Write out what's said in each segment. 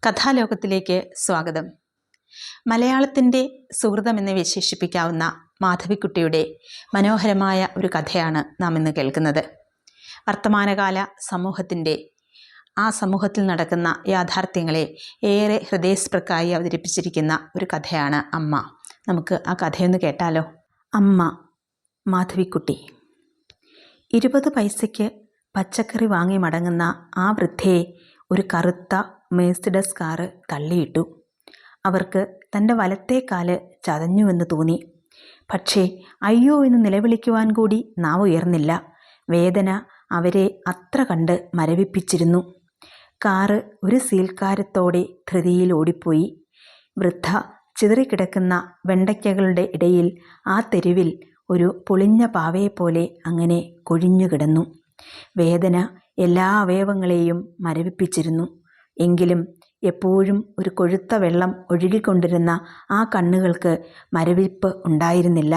കഥാലോകത്തിലേക്ക് സ്വാഗതം. മലയാളത്തിൻ്റെ സുഹൃതമെന്ന് വിശേഷിപ്പിക്കാവുന്ന മാധവിക്കുട്ടിയുടെ മനോഹരമായ ഒരു കഥയാണ് നാം ഇന്ന് കേൾക്കുന്നത്. വർത്തമാനകാല സമൂഹത്തിൻ്റെ ആ സമൂഹത്തിൽ നടക്കുന്ന യാഥാർത്ഥ്യങ്ങളെ ഏറെ ഹൃദയസ്പൃക്കായി അവതരിപ്പിച്ചിരിക്കുന്ന ഒരു കഥയാണ് അമ്മ. നമുക്ക് ആ കഥയൊന്ന് കേട്ടാലോ. അമ്മ. മാധവിക്കുട്ടി. 20 പൈസയ്ക്ക് പച്ചക്കറി വാങ്ങി മടങ്ങുന്ന ആ വൃദ്ധയെ ഒരു കറുത്ത മേഴ്സിഡസ് കാറ് തള്ളിയിട്ടു. അവർക്ക് തൻ്റെ വലത്തെ കാല് ചതഞ്ഞുവെന്ന് തോന്നി. പക്ഷേ അയ്യോ എന്ന് നിലവിളിക്കുവാൻ കൂടി നാവ് ഉയർന്നില്ല. വേദന അവരെ അത്ര കണ്ട് മരവിപ്പിച്ചിരുന്നു. കാറ് ഒരു സീൽക്കാരത്തോടെ ധൃതിയിൽ ഓടിപ്പോയി. വൃദ്ധ ചിതറിക്കിടക്കുന്ന വെണ്ടയ്ക്കകളുടെ ഇടയിൽ ആ തെരുവിൽ ഒരു പൊളിഞ്ഞ പാവയെപ്പോലെ അങ്ങനെ കൊഴിഞ്ഞുകിടന്നു. വേദന എല്ലാ അവയവങ്ങളെയും മരവിപ്പിച്ചിരുന്നു. എങ്കിലും എപ്പോഴും ഒരു കൊഴുത്ത വെള്ളം ഒഴുകിക്കൊണ്ടിരുന്ന ആ കണ്ണുകൾക്ക് മരവിപ്പ് ഉണ്ടായിരുന്നില്ല.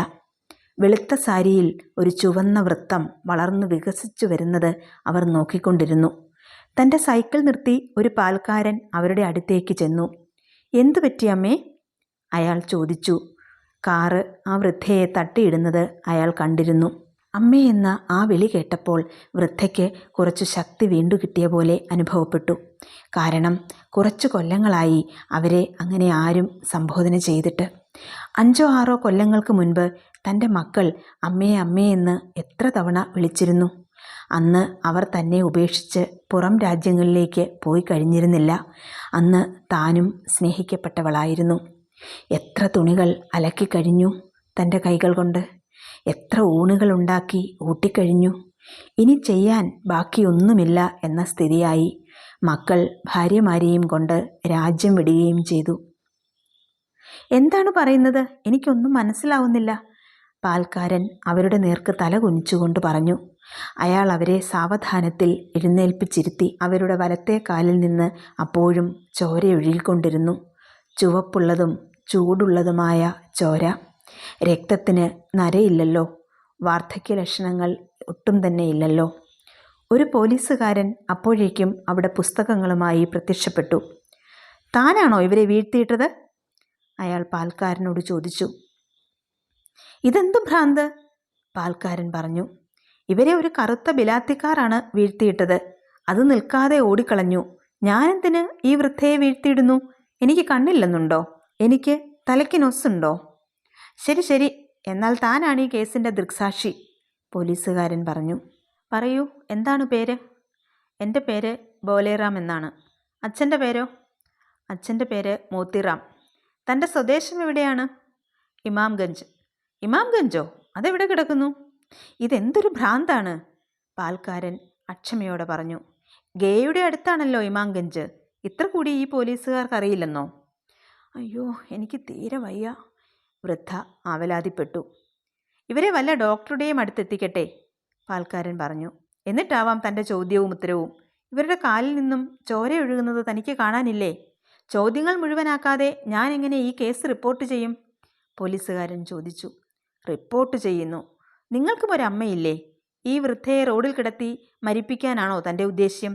വെളുത്ത സാരിയിൽ ഒരു ചുവന്ന വൃത്തം വളർന്നു വികസിച്ചു വരുന്നത് അവർ നോക്കിക്കൊണ്ടിരുന്നു. തൻ്റെ സൈക്കിൾ നിർത്തി ഒരു പാൽക്കാരൻ അവരുടെ അടുത്തേക്ക് ചെന്നു. എന്തു പറ്റി അമ്മേ? അയാൾ ചോദിച്ചു. കാറ് ആ വൃദ്ധയെ തട്ടിയിടുന്നത് അയാൾ കണ്ടിരുന്നു. അമ്മേ എന്ന ആ വിളി കേട്ടപ്പോൾ വൃദ്ധയ്ക്ക് കുറച്ചു ശക്തി വീണ്ടു കിട്ടിയ പോലെ അനുഭവപ്പെട്ടു. കാരണം കുറച്ചു കൊല്ലങ്ങളായി അവരെ അങ്ങനെ ആരും സംബോധന ചെയ്തിട്ട്. 5-6 കൊല്ലങ്ങൾക്ക് മുൻപ് തൻ്റെ മക്കൾ അമ്മേ അമ്മേ എന്ന് എത്ര തവണ വിളിച്ചിരുന്നു. അന്ന് അവർ തന്നെ ഉപേക്ഷിച്ച് പുറം രാജ്യങ്ങളിലേക്ക് പോയി കഴിഞ്ഞിരുന്നില്ല. അന്ന് താനും സ്നേഹിക്കപ്പെട്ടവളായിരുന്നു. എത്ര തുണികൾ അലക്കിക്കഴിഞ്ഞു തൻ്റെ കൈകൾ കൊണ്ട്. എത്ര ഊണുകളുണ്ടാക്കി ഊട്ടിക്കഴിഞ്ഞു. ഇനി ചെയ്യാൻ ബാക്കിയൊന്നുമില്ല എന്ന സ്ഥിതിയായി. മക്കൾ ഭാര്യമാരെയും കൊണ്ട് രാജ്യം വിടുകയും ചെയ്തു. എന്താണ് പറയുന്നത്? എനിക്കൊന്നും മനസ്സിലാവുന്നില്ല. പാൽക്കാരൻ അവരുടെ നേർക്ക് തല കുനിച്ചുകൊണ്ട് പറഞ്ഞു. അയാൾ അവരെ സാവധാനത്തിൽ എഴുന്നേൽപ്പിച്ചിരുത്തി. അവരുടെ വലത്തെ കാലിൽ നിന്ന് അപ്പോഴും ചോരയൊഴുകിക്കൊണ്ടിരുന്നു. ചുവപ്പുള്ളതും ചൂടുള്ളതുമായ ചോര. രക്തത്തിന് നരയില്ലല്ലോ. വാർദ്ധക്യ ലക്ഷണങ്ങൾ ഒട്ടും തന്നെ ഇല്ലല്ലോ. ഒരു പോലീസുകാരൻ അപ്പോഴേക്കും അവിടെ പുസ്തകങ്ങളുമായി പ്രത്യക്ഷപ്പെട്ടു. താനാണോ ഇവരെ വീഴ്ത്തിയിട്ടത്? അയാൾ പാൽക്കാരനോട് ചോദിച്ചു. ഇതെന്തു ഭ്രാന്ത്? പാൽക്കാരൻ പറഞ്ഞു. ഇവരെ ഒരു കറുത്ത ബിലാത്തിക്കാരാണ് വീഴ്ത്തിയിട്ടത്. അത് നിൽക്കാതെ ഓടിക്കളഞ്ഞു. ഞാനെന്തിന് ഈ വൃദ്ധയെ വീഴ്ത്തിയിടുന്നു? എനിക്ക് കണ്ണില്ലെന്നുണ്ടോ? എനിക്ക് തലയ്ക്ക് നൊസ്സുണ്ടോ? ശരി ശരി, എന്നാൽ താനാണ് ഈ കേസിൻ്റെ ദൃക്സാക്ഷി, പോലീസുകാരൻ പറഞ്ഞു. പറയൂ, എന്താണ് പേര്? എൻ്റെ പേര് ബോലേറാം എന്നാണ്. അച്ഛൻ്റെ പേരോ? അച്ഛൻ്റെ പേര് മോത്തിറാം. തൻ്റെ സ്വദേശം എവിടെയാണ്? ഇമാംഗഞ്ച്. ഇമാംഗഞ്ചോ? അതെവിടെ കിടക്കുന്നു? ഇതെന്തൊരു ഭ്രാന്താണ്, പാൽക്കാരൻ അക്ഷമയോടെ പറഞ്ഞു. ഗേയുടെ അടുത്താണല്ലോ ഇമാംഗഞ്ച്. ഇത്ര കൂടി ഈ പോലീസുകാർക്കറിയില്ലെന്നോ? അയ്യോ, എനിക്ക് തീരെ വയ്യ, വൃദ്ധ ആവലാതിപ്പെട്ടു. ഇവരെ വല്ല ഡോക്ടറുടെയും അടുത്തെത്തിക്കട്ടെ, പാൽക്കാരൻ പറഞ്ഞു. എന്നിട്ടാവാം തൻ്റെ ചോദ്യവും ഉത്തരവും. ഇവരുടെ കാലിൽ നിന്നും ചോര ഒഴുകുന്നത് തനിക്ക് കാണാനില്ലേ? ചോദ്യങ്ങൾ മുഴുവനാക്കാതെ ഞാൻ എങ്ങനെ ഈ കേസ് റിപ്പോർട്ട് ചെയ്യും? പോലീസുകാരൻ ചോദിച്ചു. റിപ്പോർട്ട് ചെയ്യുന്നു? നിങ്ങൾക്കും ഒരമ്മയില്ലേ? ഈ വൃദ്ധയെ റോഡിൽ കിടത്തി മരിപ്പിക്കാനാണോ തൻ്റെ ഉദ്ദേശ്യം?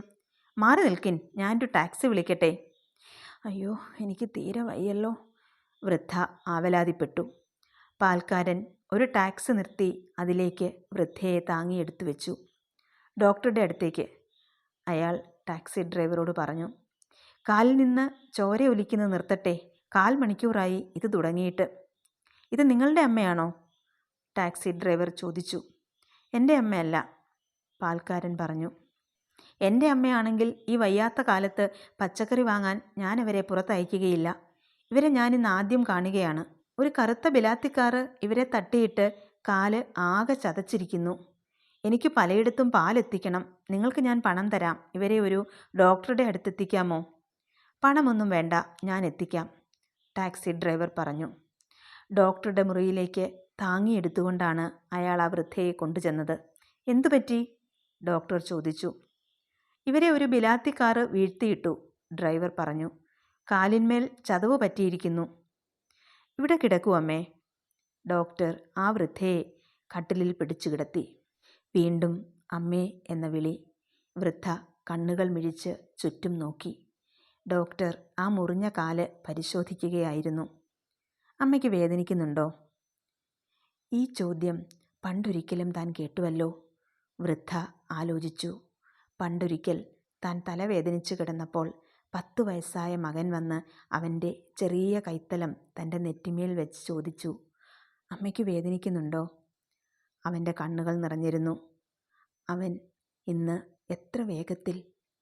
മാറി നിൽക്കിൻ, ഞാനൊരു ടാക്സി വിളിക്കട്ടെ. അയ്യോ, എനിക്ക് തീരെ വയ്യല്ലോ, വൃദ്ധ ആവലാതിപ്പെട്ടു. പാൽക്കാരൻ ഒരു ടാക്സി നിർത്തി അതിലേക്ക് വൃദ്ധയെ താങ്ങിയെടുത്തു വെച്ചു. ഡോക്ടറുടെ അടുത്തേക്ക്, അയാൾ ടാക്സി ഡ്രൈവറോട് പറഞ്ഞു. കാലിൽ നിന്ന് ചോര ഒലിക്കുന്നത് നിർത്തട്ടെ. 1/4 മണിക്കൂറായി ഇത് തുടങ്ങിയിട്ട്. ഇത് നിങ്ങളുടെ അമ്മയാണോ? ടാക്സി ഡ്രൈവർ ചോദിച്ചു. എൻ്റെ അമ്മയല്ല, പാൽക്കാരൻ പറഞ്ഞു. എൻ്റെ അമ്മയാണെങ്കിൽ ഈ വയ്യാത്ത കാലത്ത് പച്ചക്കറി വാങ്ങാൻ ഞാനവരെ പുറത്തയക്കുകയില്ല. ഇവരെ ഞാനിന്ന് ആദ്യം കാണുകയാണ്. ഒരു കറുത്ത ബിലാത്തിക്കാറ് ഇവരെ തട്ടിയിട്ട് കാല് ആകെ ചതച്ചിരിക്കുന്നു. എനിക്ക് പലയിടത്തും പാലെത്തിക്കണം. നിങ്ങൾക്ക് ഞാൻ പണം തരാം. ഇവരെ ഒരു ഡോക്ടറുടെ അടുത്തെത്തിക്കാമോ? പണമൊന്നും വേണ്ട, ഞാൻ എത്തിക്കാം, ടാക്സി ഡ്രൈവർ പറഞ്ഞു. ഡോക്ടറുടെ മുറിയിലേക്ക് താങ്ങിയെടുത്തുകൊണ്ടാണ് അയാൾ ആ വൃദ്ധയെ കൊണ്ടുചെന്നത്. എന്തുപറ്റി? ഡോക്ടർ ചോദിച്ചു. ഇവരെ ഒരു ബിലാത്തിക്കാറ് വീഴ്ത്തിയിട്ടു, ഡ്രൈവർ പറഞ്ഞു. കാലിന്മേൽ ചതവ് പറ്റിയിരിക്കുന്നു. ഇവിടെ കിടക്കൂ അമ്മേ. ഡോക്ടർ ആ വൃദ്ധയെ കട്ടിലിൽ പിടിച്ചു കിടത്തി. വീണ്ടും അമ്മേ എന്ന വിളി. വൃദ്ധ കണ്ണുകൾ മിഴിച്ച് ചുറ്റും നോക്കി. ഡോക്ടർ ആ മുറിഞ്ഞ കാല് പരിശോധിക്കുകയായിരുന്നു. അമ്മയ്ക്ക് വേദനിക്കുന്നുണ്ടോ? ഈ ചോദ്യം പണ്ടൊരിക്കലും താൻ കേട്ടുവല്ലോ. വൃദ്ധ ആലോചിച്ചു. പണ്ടൊരിക്കൽ താൻ തലവേദനിച്ചു കിടന്നപ്പോൾ 10 വയസ്സായ മകൻ വന്ന് അവൻ്റെ ചെറിയ കൈത്തലം തൻ്റെ നെറ്റിമേൽ വെച്ച് ചോദിച്ചു, അമ്മയ്ക്ക് വേദനിക്കുന്നുണ്ടോ? അവൻ്റെ കണ്ണുകൾ നിറഞ്ഞിരുന്നു. അവൻ ഇന്ന് എത്ര വേഗത്തിൽ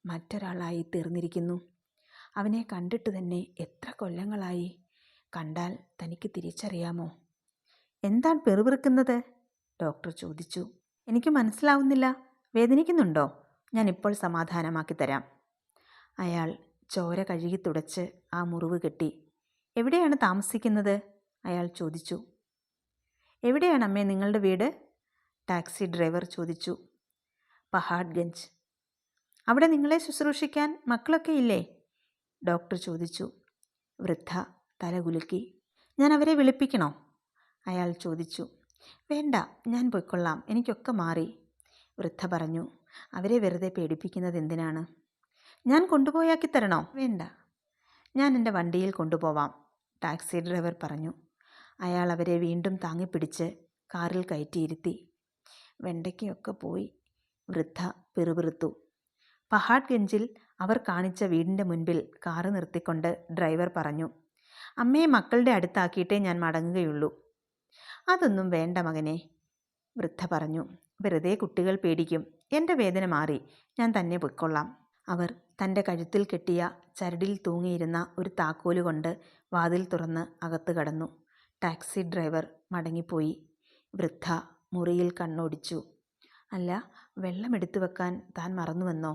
മറ്റൊരാളായി തീർന്നിരിക്കുന്നു. അവനെ കണ്ടിട്ട് തന്നെ എത്ര കൊല്ലങ്ങളായി. കണ്ടാൽ തനിക്ക് തിരിച്ചറിയാമോ? എന്താണ് പെറുപിറുക്കുന്നത്? ഡോക്ടർ ചോദിച്ചു. എനിക്ക് മനസ്സിലാവുന്നില്ല. വേദനിക്കുന്നുണ്ടോ? ഞാൻ ഇപ്പോൾ സമാധാനമാക്കി തരാം. അയാൾ ചോര കഴുകി തുടച്ച് ആ മുറിവ് കെട്ടി. എവിടെയാണ് താമസിക്കുന്നത്? അയാൾ ചോദിച്ചു. എവിടെയാണ് അമ്മേ നിങ്ങളുടെ വീട്? ടാക്സി ഡ്രൈവർ ചോദിച്ചു. പഹാഡ്ഗഞ്ച്. അവിടെ നിങ്ങളെ ശുശ്രൂഷിക്കാൻ മക്കളൊക്കെ ഇല്ലേ? ഡോക്ടർ ചോദിച്ചു. വൃദ്ധ തലകുലുക്കി. ഞാൻ അവരെ വിളിപ്പിക്കണോ? അയാൾ ചോദിച്ചു. വേണ്ട, ഞാൻ പോയിക്കൊള്ളാം, എനിക്കൊക്കെ മാറി. വൃദ്ധ പറഞ്ഞു. അവരെ വെറുതെ പേടിപ്പിക്കുന്നത് എന്തിനാണ്? ഞാൻ കൊണ്ടുപോയാക്കി തരണോ? വേണ്ട, ഞാൻ എൻ്റെ വണ്ടിയിൽ കൊണ്ടുപോവാം, ടാക്സി ഡ്രൈവർ പറഞ്ഞു. അയാൾ അവരെ വീണ്ടും താങ്ങിപ്പിടിച്ച് കാറിൽ കയറ്റിയിരുത്തി. വെണ്ടയ്ക്കൊക്കെ പോയി, വൃദ്ധ പിറുപിറുത്തു. പഹാഡ്ഗഞ്ചിൽ അവർ കാണിച്ച വീടിൻ്റെ മുൻപിൽ കാറ് നിർത്തിക്കൊണ്ട് ഡ്രൈവർ പറഞ്ഞു, അമ്മയെ മക്കളുടെ അടുത്താക്കിയിട്ടേ ഞാൻ മടങ്ങുകയുള്ളൂ. അതൊന്നും വേണ്ട മകനെ, വൃദ്ധ പറഞ്ഞു. വെറുതെ കുട്ടികൾ പേടിക്കും. എൻ്റെ വേദന മാറി, ഞാൻ തന്നെ പൊയ്ക്കൊള്ളാം. അവർ തൻ്റെ കഴുത്തിൽ കെട്ടിയ ചരടിൽ തൂങ്ങിയിരുന്ന ഒരു താക്കോല് കൊണ്ട് വാതിൽ തുറന്ന് അകത്ത് കടന്നു. ടാക്സി ഡ്രൈവർ മടങ്ങിപ്പോയി. വൃദ്ധ മുറിയിൽ കണ്ണോടിച്ചു. അല്ല, വെള്ളമെടുത്തു വെക്കാൻ താൻ മറന്നുവെന്നോ?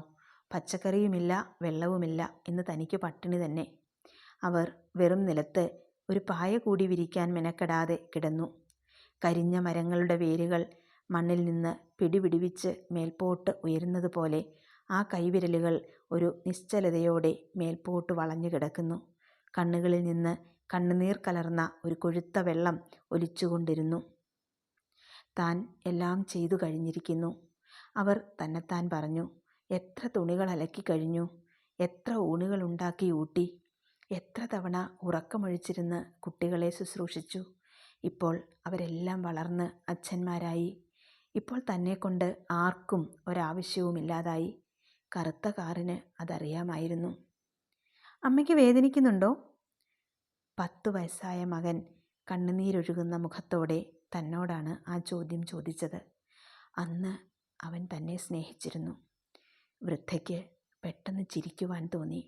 പച്ചക്കറിയുമില്ല, വെള്ളവുമില്ല, ഇന്ന് തനിക്ക് പട്ടിണി തന്നെ. അവർ വെറും നിലത്ത് ഒരു പായ കൂടി വിരിക്കാൻ മെനക്കെടാതെ കിടന്നു. കരിഞ്ഞ മരങ്ങളുടെ വേരുകൾ മണ്ണിൽ നിന്ന് പിടിപിടിവിച്ച് മേൽപോട്ട് ഉയരുന്നതുപോലെ ആ കൈവിരലുകൾ ഒരു നിശ്ചലതയോടെ മേൽപോട്ട് വളഞ്ഞു കിടക്കുന്നു. കണ്ണുകളിൽ നിന്ന് കണ്ണുനീർ കലർന്ന ഒരു കൊഴുത്ത വെള്ളം ഒലിച്ചുകൊണ്ടിരുന്നു. താൻ എല്ലാം ചെയ്തു കഴിഞ്ഞിരിക്കുന്നു, അവർ തന്നെത്താൻ പറഞ്ഞു. എത്ര തുണികൾ അലക്കി കഴിഞ്ഞു, എത്ര ഊണുകൾ ഉണ്ടാക്കി ഊട്ടി, എത്ര തവണ ഉറക്കമൊഴിച്ചിരുന്ന് കുട്ടികളെ ശുശ്രൂഷിച്ചു. ഇപ്പോൾ അവരെല്ലാം വളർന്ന് അച്ഛന്മാരായി. ഇപ്പോൾ തന്നെക്കൊണ്ട് ആർക്കും ഒരാവശ്യവുമില്ലാതായി. കറുത്ത കാറിന് അതറിയാമായിരുന്നു. അമ്മയ്ക്ക് വേദനിക്കുന്നുണ്ടോ? 10 വയസ്സായ മകൻ കണ്ണുനീരൊഴുകുന്ന മുഖത്തോടെ തന്നോടാണ് ആ ചോദ്യം ചോദിച്ചത്. അന്ന് അവൻ തന്നെ സ്നേഹിച്ചിരുന്നു. വൃദ്ധയ്ക്ക് പെട്ടെന്ന് ചിരിക്കുവാൻ തോന്നി.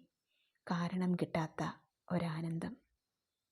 കാരണം കിട്ടാത്ത ഒരാനന്ദം.